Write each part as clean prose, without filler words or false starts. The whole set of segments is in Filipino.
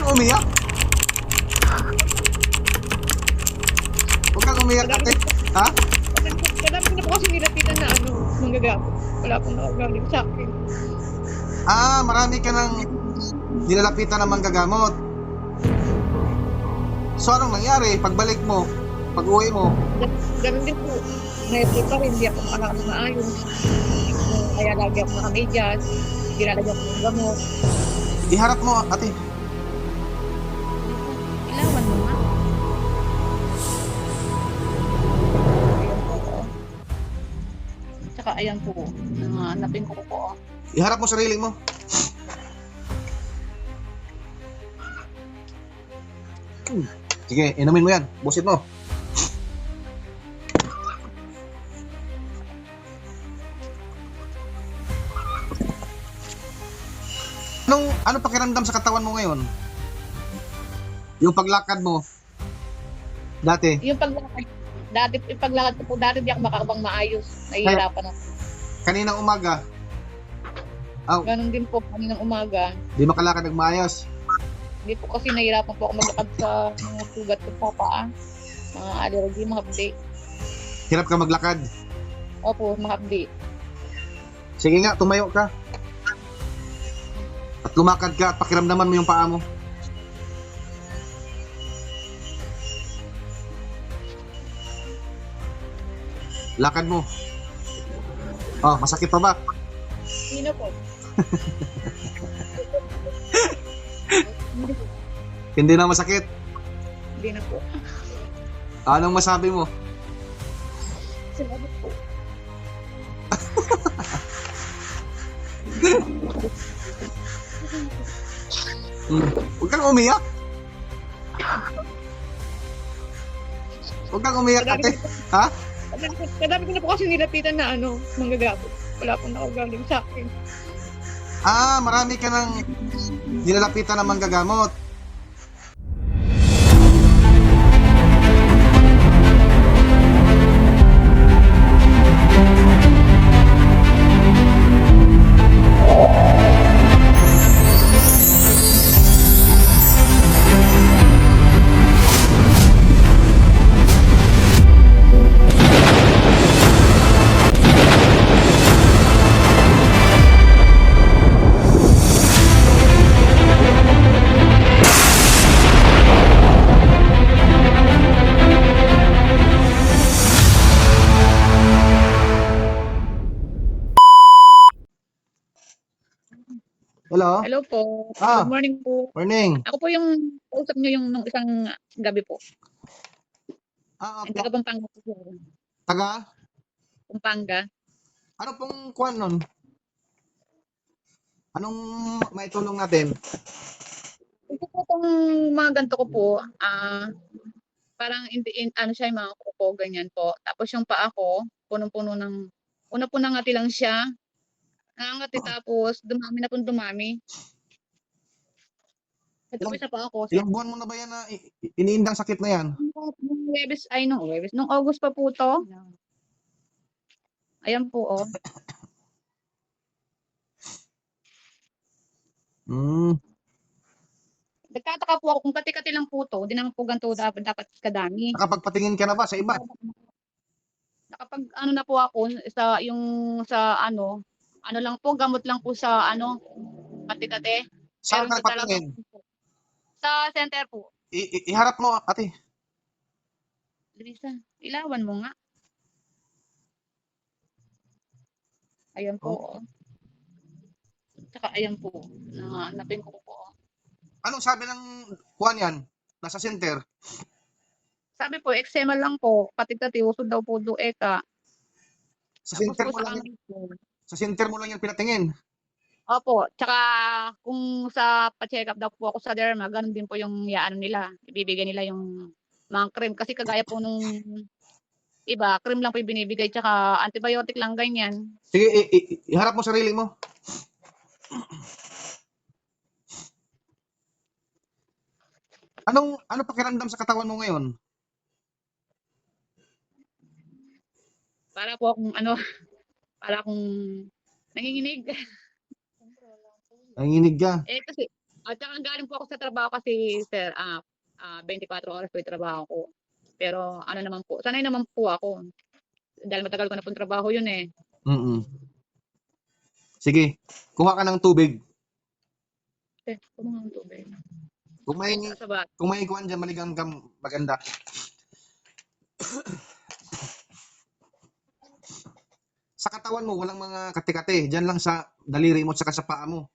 kang umiyak. Huwag kang umiyak, ate. Ha? Kadami ko na po kasi nilapitan na manggagamot. Wala pong nakagaling sa akin. Marami ka nang nilalapitan ng manggagamot. So, anong nangyari? Pagbalik mo, pag-uwi mo, Ganun din po. Ngayon pa rin, hindi ako makakakas na ayos. Kaya lagi ako nakamedyas. Ginalagyan ko ng gamot. iharap mo, ate. Ilawan mo nga. Tsaka ayan po. Hanapin ko po. Iharap mo sarili mo. Sige, inumin mo yan. Busit mo. Ano pakiramdam sa katawan mo ngayon? Yung paglakad mo dati. Yung paglakad ko po, dati di ako makakabang maayos. Nahihirapan ako. Kaninang umaga, Ganun din po, kaninang umaga. di makalakad ng maayos. Hindi po kasi nahihirapan po ako maglakad sa mga sugat ko sa paa. Mga allergy, mga hapdi. Hirap ka maglakad. Opo, mga hapdi. Sige nga, tumayo ka. At lumakad ka at pakiramdaman mo yung paa mo. Lakad mo. Oh, masakit pa ba? Sino po? Hindi na masakit. Hindi na po. Anong masabi mo? Salamat po. Huwag kang umiyak. Huwag kang umiyak, ate. Ha? Kadami ko na po kasi nilapitan na manggagamot. Wala pong nakagaling sa akin. Marami ka nang nilalapitan ng manggagamot. Hello? Hello po. Ah. Good morning po. Morning. Ako po yung kausap nyo yung nung isang gabi po. Ang taga Pampanga po. Taga? Pampanga. Ano pong kuwan nun? Anong maitulong natin? Ito po itong mga ganito ko po, parang siya, yung mga kuko, ganyan po. Tapos yung paa ko, punong-puno una po nangati lang siya. Nangangati tapos dumami na po dumami. Ito po sa paa ko. Ilang buwan mo na ba yan na iniindang sakit na yan? Nung August pa po to. Ayan po, oh. Nagtataka po ako kung kati-kati lang po to, di naman po ganito dapat kadami. Nakapagpatingin ka na ba sa iba? Nakapag na po ako sa lang po, gamot lang po sa kati-kati. Saan Pero ka nagpatingin? Sa center po. Iharap mo, ate. Lisa, ilawan mo nga. Ayan po. Oh. Tsaka ayan po. Hanapin ko po. Anong sabi ng kuwan yan? Nasa center? Sabi po, eczema lang po. Kati-kati, usod daw po eka. Sa center mo lang yan pinatingin? Opo. Tsaka kung sa pa-check up daw po ako sa derma, ganun din po yung nila. Ibibigay nila yung mga cream. Kasi kagaya po nung iba, cream lang po yung binibigay. Tsaka antibiotic lang, ganyan. Sige, iharap mo sarili mo. Ano pakiramdam sa katawan mo ngayon? Para po akong para akong nanginginig. Nanginginig ka? Kasi, At saka galing po ako sa trabaho kasi sir, 24 oras po yung trabaho ko. Pero ano naman po, sanay naman po ako. Dahil matagal ko na pong trabaho yun eh. Mm. Sige, kuha ka ng tubig. Kumuha ng tubig. Kung may Sa bat. kung may kuwan diyan maligamgam maganda. Sa katawan mo walang mga kati-kati, diyan lang sa daliri mo at saka sa paa mo.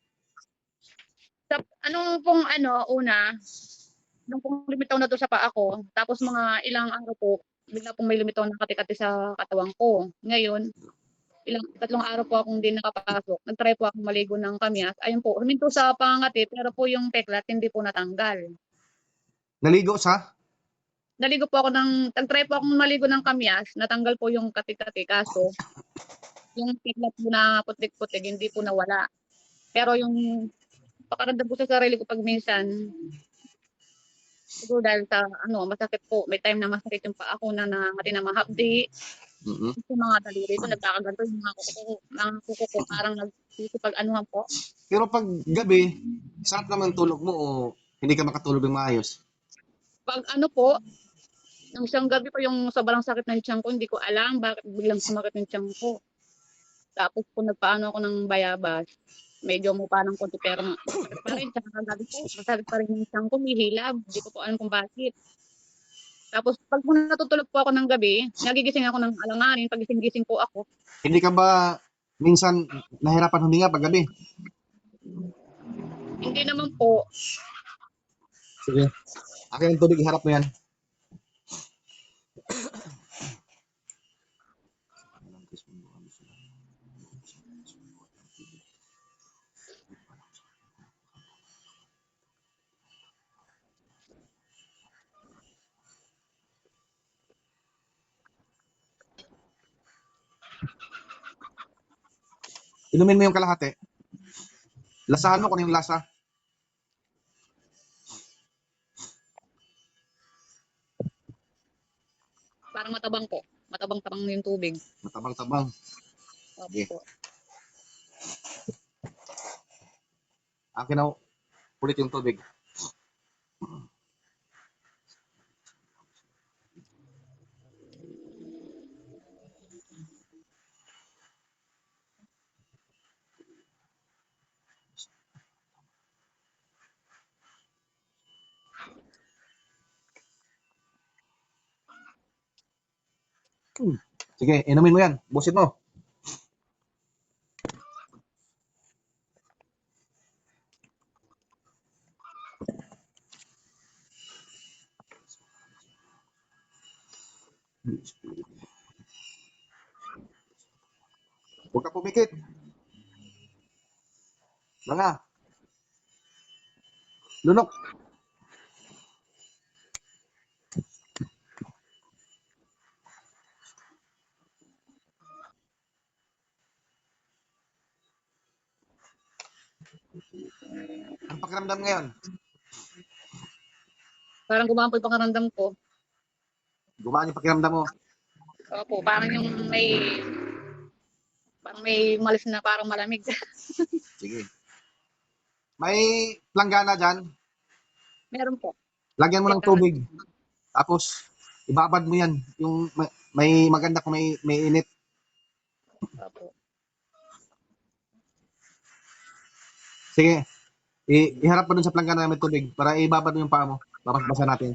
Sa ano pong una, nung pong lumitaw na to sa paa ko, tapos mga ilang araw po, bigla pong may lumitaw na kati-kati sa katawan ko. Ngayon, tatlong araw po akong hindi nakapasok. Nag-try po akong maligo ng kamyas. Ayun po, huminto sa pangangati, pero po yung peklat hindi po natanggal. Naligo sa Naligo po ako nag-try po akong maligo ng kamyas, natanggal po yung kati-kati, kaso yung peklat po na putik-putik, hindi po nawala. Pero yung pakaramdam ko sa sarili ko pag minsan, siguro dahil sa masakit po, may time na masakit yung paa ko na nangangati na mahapdi, mm. yung mga daliri ko nagkakaganto, yung mga kuko ko parang nagsisipag-anuhan po. Pero pag gabi, sarap naman tulog mo o hindi ka makatulog ng maayos? Pag po, yung isang gabi po yung sobrang sakit ng tiyan ko, hindi ko alam bakit biglang sumakit yung tiyan ko. Tapos kung nagpaano ako ng bayabas, medyo mukha ng konti pero masakit pa rin. Tsaka kagabi po, masakit pa rin yung tiyan ko, hihilab. Hindi ko po alam kung bakit. Tapos pag natutulog po ako ng gabi, nagigising ako ng alanganin. Pag gising-gising po ako, Hindi ka ba minsan nahirapan huminga pag gabi? hindi naman po. Sige. Akin ang tubig, iharap mo yan. Inumin mo yung kalahati. Lasahan mo kung ano yung lasa. Parang matabang po. Matabang-tabang yung tubig. Matabang-tabang. Sige. Opo. Akin na ulit yung tubig. Sige, inumin mo yan. Busit mo. Huwag ka pumikit. Mga. Lunok. Ang pakiramdam ngayon? Parang gumampo yung pakaramdam ko. Gumaan yung pakiramdam mo. Opo, parang yung may malis na parang malamig. Sige. May planggana dyan. Meron po. Lagyan mo ng tubig. Tapos, ibabad mo yan. Yung may maganda kung may init. Opo. Sige. Iharap mo dun sa planggana na may tubig para ibabad mo yung paa mo. Babasbasa natin.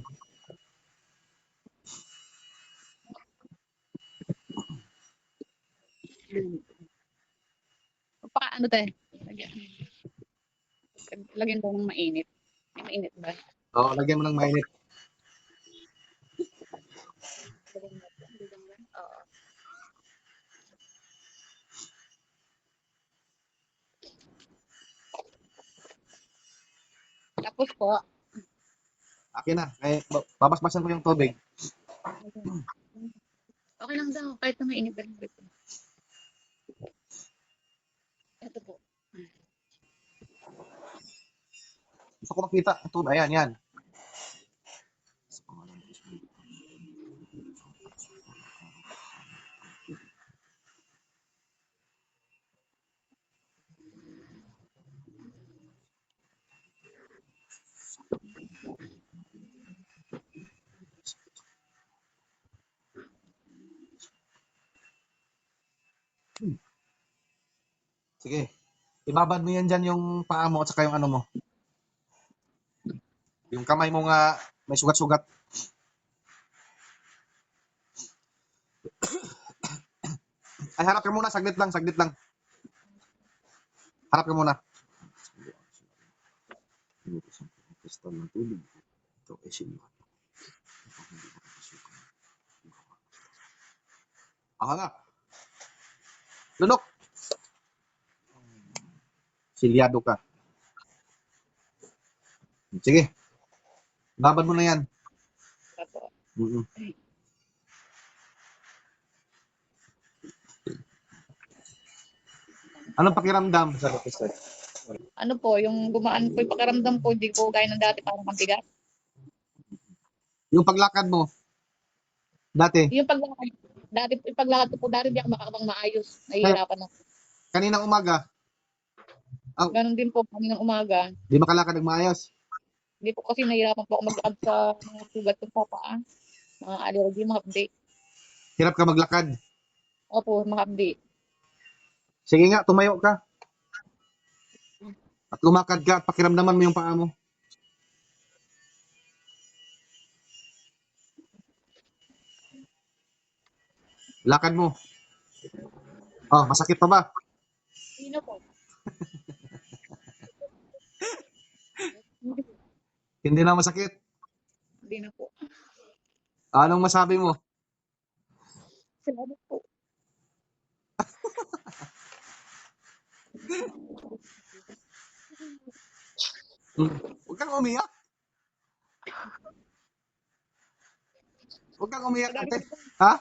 Ano tayo? Lagyan ko ng mainit. May mainit ba? Oo, lagyan mo ng mainit. Oo. Tapos po, Akin na. Babasbasan ko yung tubig. okay lang daw, kahit na mainit na rin. Ito po. Gusto ko makita. Ito, ayan, yan. Sige. Ibabad mo yan dyan yung paa mo at saka yung ano mo. Yung kamay mo nga may sugat-sugat. Ay, harap ka muna. Saglit lang, saglit lang. Harap ka muna. Kristal ng tubig. Ito ay sinuhat. Aha nga. Lunok. Silyado ka. Sige. Babad mo na yan. Opo. Mm-mm. Anong pakiramdam? Ano po, yung gumaan po yung pakiramdam ko, hindi ko gaya ng dati parang mabigat. Yung paglakad mo. Dati. Yung paglakad, dati, yung paglakad ko po, dati hindi ako makakabang maayos. Kaya, Nahihirapan ako. kaninang umaga. Ang, Ganon din po kaninang umaga. di makalakad ng maayos. Hindi po kasi nahihirapan po ako maglakad sa mga sugat ko sa paa. Mga allergy, mga hapdi. Hirap ka maglakad. Opo, mga hapdi. Sige nga, tumayo ka. At lumakad ka at pakiramdaman mo yung paa mo. Lakad mo. Oh, masakit pa ba? Hindi na po. Hindi na masakit. Hindi na po. Anong masabi mo? Salamat po. Huwag kang umiyak. Huwag kang umiyak, Kadami ate. ko, Ha?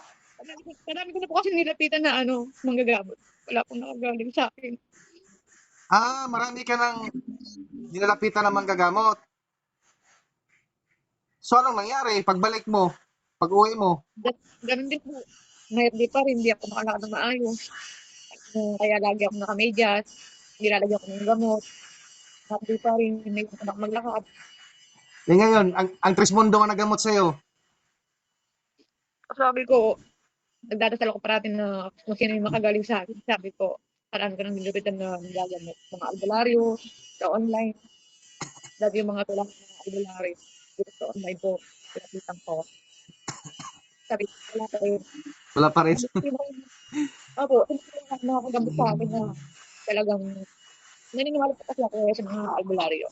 kadami ko na po kasi nilapitan na manggagamot. Wala pong nakagaling sa akin. Ah, marami ka nang nilalapitan ng manggagamot. So, anong nangyari? Pagbalik mo, pag-uwi mo, Ganon din po. Ngayon di pa rin, hindi ako makalakad ng maayos. Kaya lagi ako nakamedyas. Nilalagyan ko ng gamot. Hapdi pa rin, hindi ko na maglakad. eh ngayon, ang Trismundo nga nagamot sa'yo. Sabi ko, nagdadasal ako parati na kung sino yung makagaling sa akin. Sabi ko, parang ka nang nilupitan na nagagamot. Mga albularyo, sa online. Dati yung mga tulang mga albularyo. Dito sa online po, pinapitan ko. Sabi ko, wala pa rin. Wala pa rin. Opo, hindi ko lang nakakagamot sa akin na talagang naniniwala pa kasi ako sa mga albularyo.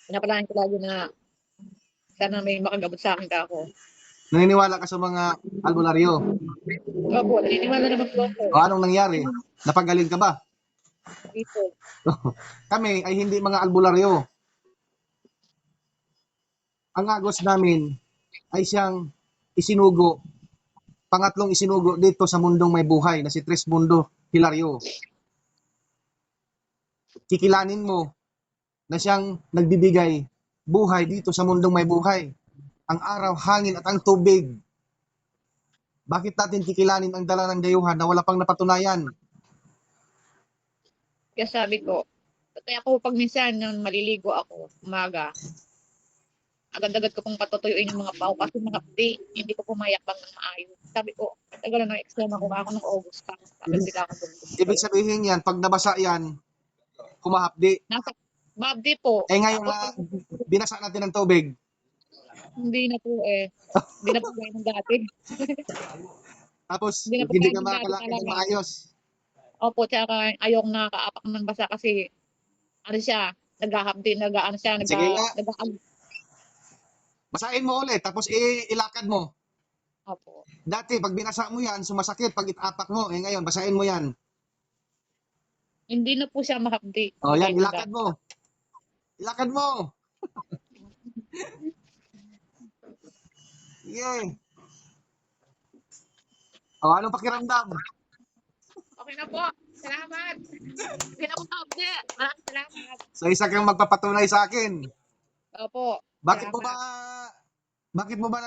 Pinapalaan ko lagi na sana may makagamot sa akin ka ako. Naniniwala ka sa mga albularyo. Opo, naniniwala naman po ako. O anong nangyari? Napagaling ka ba? Dito. Kami ay hindi mga albularyo. Ang agos namin ay siyang isinugo, pangatlong isinugo dito sa mundong may buhay na si Trismundo Hilario. Kikilanin mo na siyang nagbibigay buhay dito sa mundong may buhay. Ang araw, hangin at ang tubig. Bakit natin kikilanin ang dala ng dayuhan na wala pang napatunayan? Kaya sabi ko, kaya ako pag minsan nung maliligo ako, umaga, agad-agad ko pong patutuyuin yung mga pao kasi mga hapdi, hindi ko pumayakbang ng maayos. Sabi ko, tagal na extend ako ng August pa. Tapos sila ako Ibig sabihin yan, pag nabasa yan, humahapdi. nasa Mabdi po. Eh ngayon Tapos, na binasa natin ng tubig, hindi na po hindi na po gaya ng dati. tapos Hindi na po hindi gaya ka ng dati makalakad ng talaga. maayos. Opo, tsaka ayokong nakakaapak ng basa kasi ano siya, naghahapdi, nag-ano siya, Sige nga, nag basahin mo ulit, tapos ilakad mo. Opo. Dati, pag binasa mo yan, sumasakit pag itapak mo. Eh ngayon, basahin mo yan. Hindi na po siya mahapdi. O yan, Okay, ilakad mo. Ilakad mo. Sige. O, anong pakiramdam? Okay na po. Salamat. Okay na po, mahapdi. Maraming salamat. So, isa kang magpapatunay sa akin. Opo. Bakit mo Salamat. bakit mo ba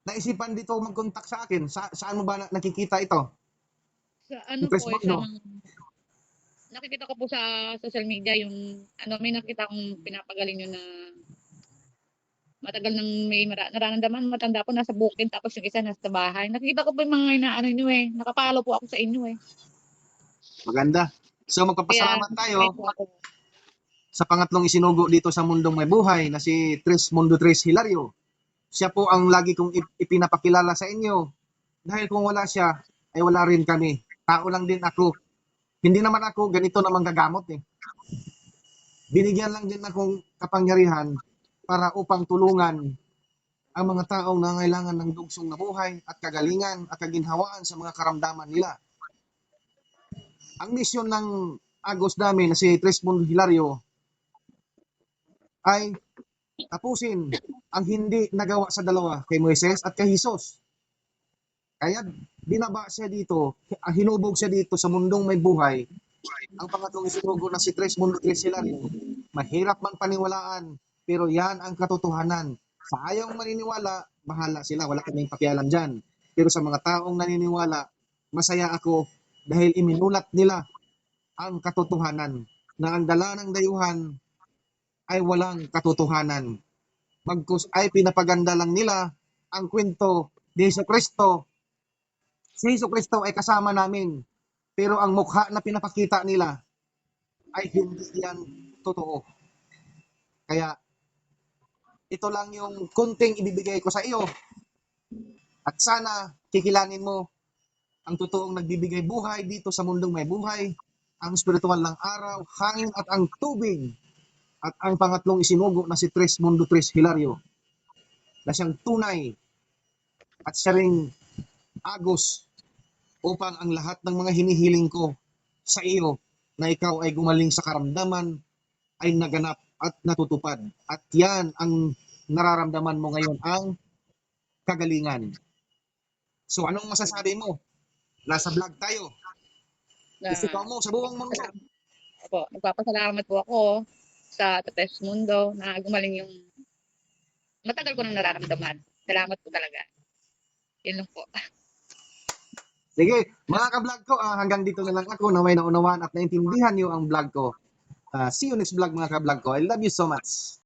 naisipan dito mag-contact sa akin? Saan mo ba nakikita ito? Sa Yung ano po, Facebook, sa no? nakikita ko po sa social media yung may nakita kong pinapagaling yun na matagal nang may nararamdaman, matanda po nasa bukid tapos yung isa nasa bahay. Nakikita ko po yung mga inaano nyo nakapalo po ako sa inyo Maganda. So Kaya magpapasalamat tayo nag-pray po ako. sa pangatlong isinugo dito sa mundong may buhay na si Tres Mundo Tres Hilario. Siya po ang lagi kong ipinapakilala sa inyo. Dahil kung wala siya, ay wala rin kami. Tao lang din ako. Hindi naman ako ganito na manggagamot eh. Binigyan lang din akong kapangyarihan para upang tulungan ang mga taong nangailangan ng dugsong na buhay at kagalingan at kaginhawaan sa mga karamdaman nila. Ang misyon ng Agos namin na si Tres Mundo Hilario ay tapusin ang hindi nagawa sa dalawa kay Moises at kay Jesus. Kaya binaba siya dito, hinubog siya dito sa mundong may buhay. Ang pangatlong isinugo na si Tres Mundo Tres Hilario, mahirap man paniwalaan, pero yan ang katotohanan. Sa ayaw maniniwala, bahala sila, wala kaming pakialam dyan. Pero sa mga taong naniniwala, masaya ako dahil iminulat nila ang katotohanan na ang dala ng dayuhan ay walang katotohanan. Bagkus ay pinapaganda lang nila ang kwento ni Hesus Kristo. Si Hesus Kristo ay kasama namin, pero ang mukha na pinapakita nila ay hindi yan totoo. Kaya ito lang yung kunting ibibigay ko sa iyo at sana kikilanin mo ang totoong nagbibigay buhay dito sa mundong may buhay, ang spiritual ng araw, hangin at ang tubig at ang pangatlong isinugo na si Tres Mundo Tres Hilario na siyang tunay at siya ring agos upang ang lahat ng mga hinihiling ko sa iyo na ikaw ay gumaling sa karamdaman ay naganap at natutupad. At yan ang nararamdaman mo ngayon, ang kagalingan. So anong masasabi mo? Nasa vlog tayo. Na, Isigaw mo sa buong mundo. opo, nagpapasalamat po ako sa Tetes Mundo na gumaling yung matagal ko nang nararamdaman. Salamat po talaga. Yun lang po. Sige, mga ka-vlog ko, hanggang dito na lang ako na may naunawaan at naintindihan niyo ang vlog ko. See you next vlog mga ka-vlog ko. I love you so much.